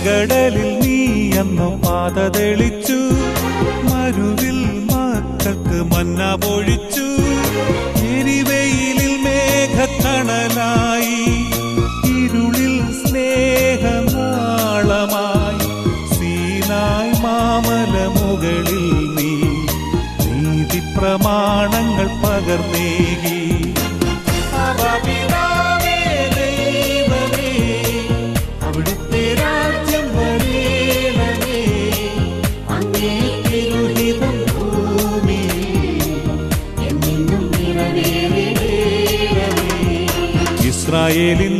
ചെങ്കടലിൽ നീ അന്നു പാത തെളിച്ചു, മരുവിൽ മക്കൾക്ക് മന്ന പൊഴിച്ചു. എരിവെയിലിൽ മേഘക്കണലായി, ഇരുളിൽ സ്നേഹനാളമായി. സീനായ് മാമല മുകളിൽ നീ നീതി പ്രമാണങ്ങൾ പകർന്നേകി. അവിടുത്തെ രാജ്യം വരേണമേ, അങ്ങേ തിരുഹിതം ഭൂമിയിൽ എന്നെന്നും നിറവേറണമേ. ഇസ്രായേലിൻ